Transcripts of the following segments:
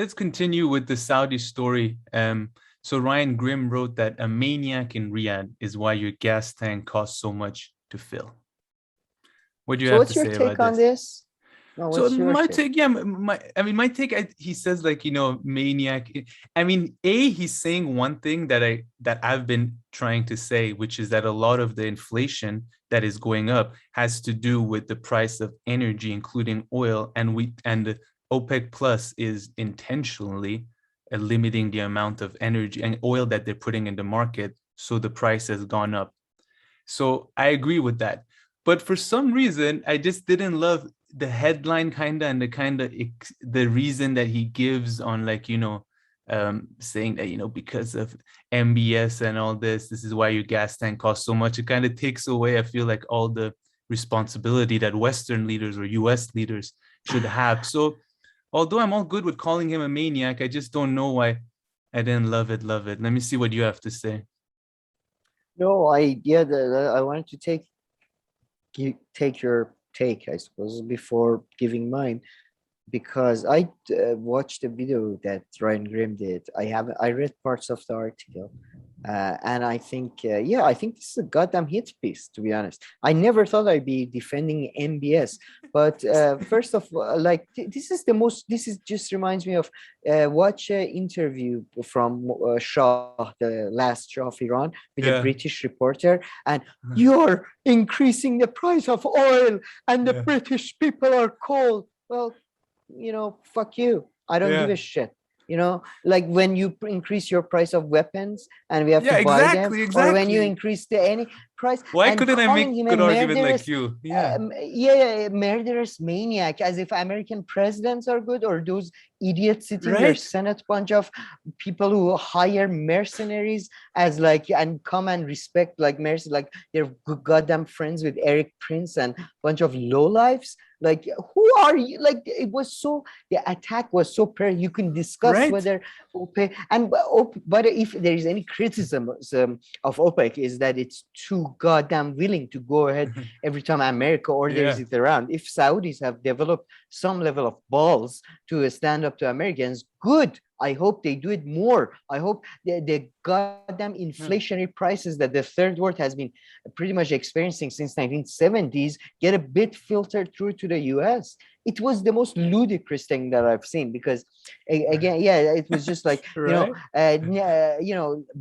let's continue with the Saudi story. So Ryan Grimm wrote that a maniac in Riyadh is why your gas tank costs so much to fill. What do you So have to what's your say about take on this? this? No, So what's your my take? take, yeah, my take, he says like, maniac. I mean, he's saying one thing that I've been trying to say, which is that a lot of the inflation that is going up has to do with the price of energy, including oil, and the OPEC Plus is intentionally limiting the amount of energy and oil that they're putting in the market, so the price has gone up. So I agree with that. But for some reason, I just didn't love the headline and the reason that he gives on like, saying that, because of MBS and all this is why your gas tank costs so much. It kind of takes away, I feel like, all the responsibility that Western leaders or US leaders should have. So although I'm all good with calling him a maniac, I just don't know why I didn't love it. Let me see what you have to say. No, I wanted to take your take, I suppose, before giving mine, because I watched a video that Ryan Grimm did. I read parts of the article, and I think I think this is a goddamn hit piece. To be honest, I never thought I'd be defending MBS, but first of all, like this is the most. This is just reminds me of watch an interview from Shah, the last Shah of Iran, with a Yeah. British reporter, and you're increasing the price of oil, and the Yeah. British people are cold. Well, fuck you. I don't give Yeah. a shit. Like when you increase your price of weapons and we have to Yeah, buy them, or when you exactly. increase any price Why and couldn't I calling make him a good argument like murderous, you? Yeah. murderous maniac, as if American presidents are good, or those idiots sitting in their Right? Senate, bunch of people who hire mercenaries as like and come and respect like mercy, like they're goddamn friends with Eric Prince and bunch of lowlifes. Like, who are you? Like, the attack was so you can discuss Right? whether OPEC but if there is any criticism of OPEC, is that it's too goddamn willing to go ahead every time America orders Yeah. it around. If Saudis have developed some level of balls to stand up to Americans, good. I hope they do it more. I hope the goddamn inflationary prices that the third world has been pretty much experiencing since 1970s get a bit filtered through to the US. It was the most ludicrous thing that I've seen, because again, it was just like, Right?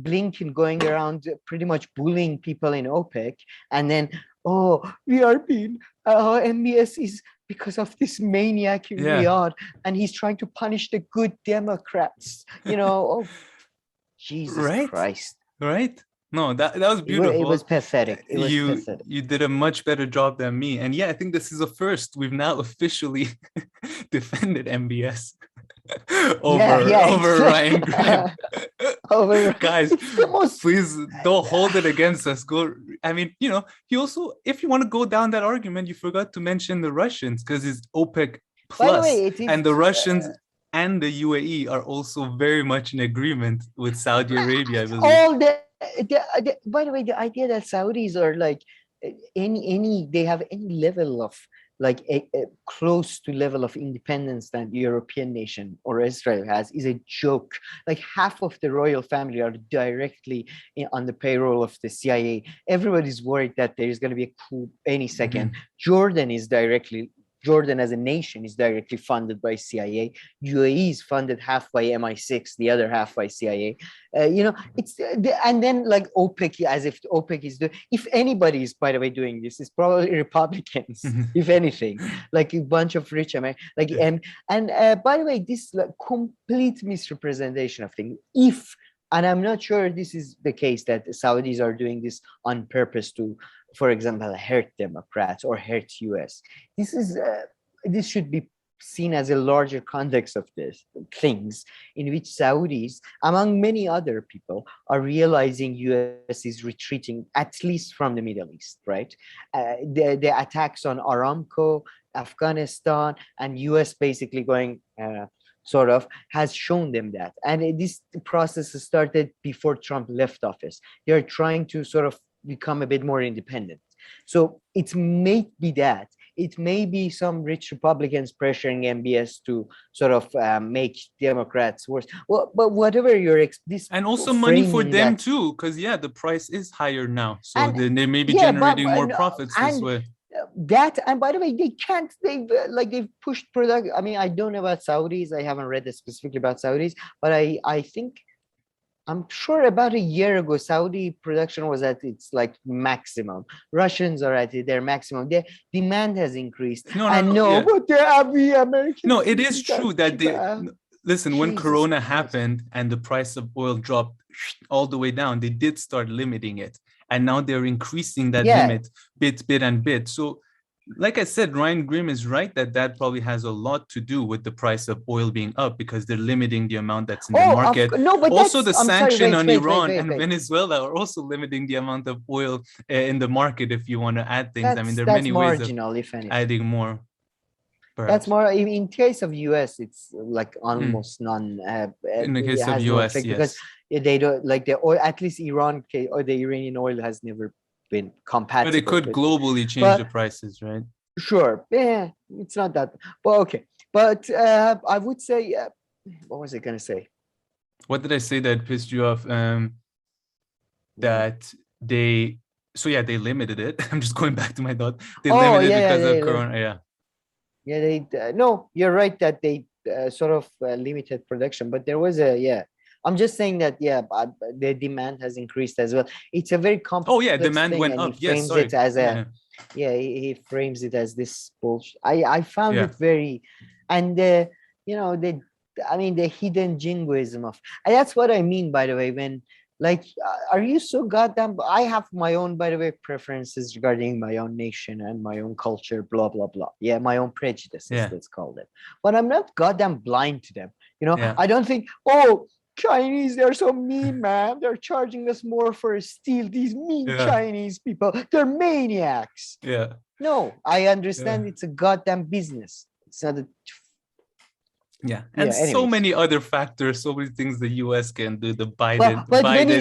Blinken going around pretty much bullying people in OPEC, and then, oh, we are being MBS is because of this maniac in Yeah. Riyadh, and he's trying to punish the good Democrats. Oh, Jesus Right? Christ. Right? No, that was It was beautiful. pathetic. It was You pathetic. you did a much better job than me. And yeah, I think this is a first. We've now officially defended MBS over It's Ryan Graham. over. Guys, It's the most. please don't hold it against us. I mean, he also, if you want to go down that argument, you forgot to mention the Russians, because it's OPEC By the plus, way, it and is the Russians and the UAE are also very much in agreement with Saudi Arabia, I believe. all by the way, the idea that Saudis are like they have any level of like a close to level of independence than the European nation or Israel has is a joke. Like half of the royal family are directly on the payroll of the CIA. Everybody's worried that there is going to be a coup any second. Jordan as a nation is directly funded by CIA. UAE is funded half by MI6, the other half by CIA. It's and then like OPEC, as if OPEC is if anybody is, by the way, doing this, it's probably Republicans, if anything, like a bunch of rich Americans. Like and by the way, this like complete misrepresentation of things. And I'm not sure this is the case, that the Saudis are doing this on purpose to, for example, hurt Democrats or hurt US. This should be seen as a larger context of this things, in which Saudis, among many other people, are realizing US is retreating, at least from the Middle East, right? The attacks on Aramco, Afghanistan, and US basically going sort of has shown them that. And this process started before Trump left office. They're trying to sort of become a bit more independent. So it may be that it may be some rich Republicans pressuring MBS to sort of make Democrats worse. Well, but whatever this And also money for framing them that, too, because the price is higher now, so and they may be yeah, generating more no, profits this and way. that, and by the way, they've pushed product. I mean, I don't know about Saudis. I haven't read it specifically about Saudis, but I think I'm sure about a year ago, Saudi production was at its like maximum. Russians are at their maximum. Their demand has increased. No, And yeah. but the Americans. No, it is true that listen, when Jesus Corona Christ. happened and the price of oil dropped all the way down, they did start limiting it. And now they're increasing that limit bit. So like I said, Ryan Grimm is right that probably has a lot to do with the price of oil being up, because they're limiting the amount that's in the market. No, but also the sanction on Iran and wait. Venezuela are also limiting the amount of oil in the market if you want to add things. I mean, there are that's many marginal, ways of if anything. adding more. Perhaps. That's more in case of US, it's like almost none. In the case of US, yes, because they don't like the oil. At least Iran or the Iranian oil has never been compatible. But it could globally change the prices, right? Sure, yeah, it's not that. But okay, but I would say, what was I gonna say? What did I say that pissed you off? That they limited it. I'm just going back to my thought. They limited it because of Corona. Yeah, they no, you're right that they sort of limited production, but there was I'm just saying that the demand has increased as well. It's a very complex demand thing, went and up. He frames it as he frames it as this bullshit. I found it very, and the hidden jingoism of, and that's what I mean, by the way, when like, are you so goddamn? I have my own, by the way, preferences regarding my own nation and my own culture, blah, blah, blah. Yeah, my own prejudices, let's call it. But I'm not goddamn blind to them. I don't think, Chinese, they're so mean, man. They're charging us more for steel. These mean Chinese people, they're maniacs. Yeah. No, I understand it's a goddamn business. It's not a... And so many other factors, so many things the US can do, the Biden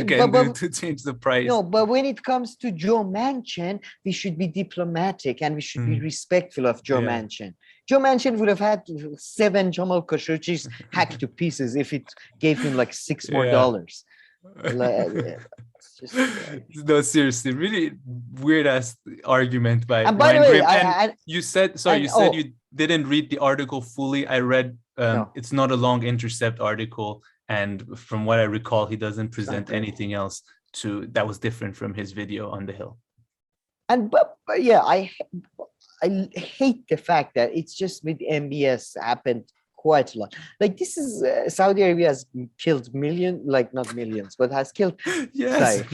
can do to change the price. No, but when it comes to Joe Manchin, we should be diplomatic and we should be respectful of Joe Manchin. Joe Manchin would have had 7 Jamal Khashoggi's hacked to pieces if it gave him like $6 more. No, seriously, really weird ass argument by and by the way, you said you didn't read the article fully. I read it's not a long Intercept article, and from what I recall, he doesn't present anything else that was different from his video on the Hill. And but I hate the fact that it's just with MBS happened quite a lot. Like, this is Saudi Arabia has killed not millions, but has killed. Yes. Sorry.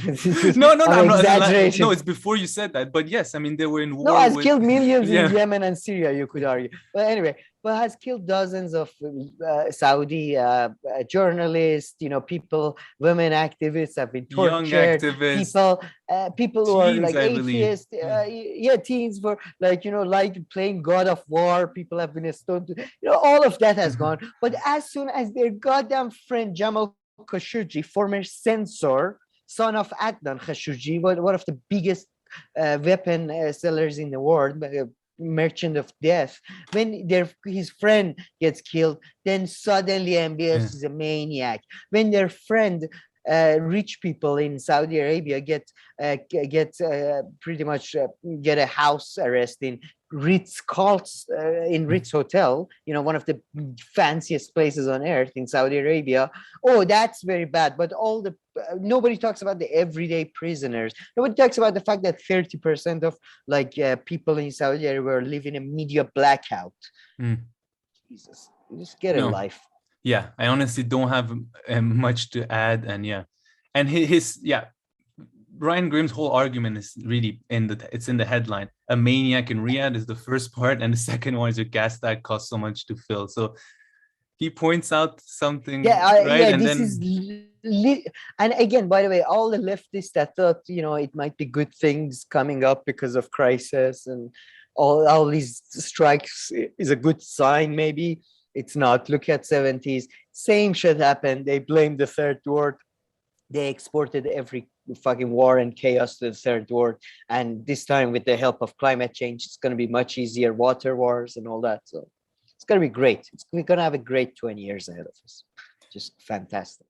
No, I'm not exaggerating. No, it's before you said that. But yes, I mean, they were in war. No, has killed millions in Yemen and Syria, you could argue. But anyway, has killed dozens of Saudi journalists, people, women activists have been tortured. Young activists. People who are like atheists. Teens were like playing God of War. People have been stoned. All of that has gone. But as soon as their goddamn friend Jamal Khashoggi, former censor, son of Adnan Khashoggi, one of the biggest weapon sellers in the world, merchant of death, when his friend gets killed, then suddenly MBS is a maniac. When their friend, rich people in Saudi Arabia get pretty much get a house arrest in Ritz Hotel, one of the fanciest places on earth in Saudi Arabia. That's very bad. But nobody talks about the everyday prisoners. Nobody talks about the fact that 30% of people in Saudi Arabia live in a media blackout. Jesus, just get a life. Yeah, I honestly don't have much to add, and his Ryan Grimm's whole argument is really it's in the headline. A maniac in Riyadh is the first part, and the second one is your gas tank costs so much to fill. So he points out something, and again, by the way, all the leftists that thought it might be good things coming up because of crisis and all these strikes is a good sign. Maybe it's not. Look at 70s, same shit happened. They blame the third world They exported every fucking war and chaos to the third world. And this time, with the help of climate change, it's going to be much easier, water wars and all that. So it's going to be great. We're going to have a great 20 years ahead of us. Just fantastic.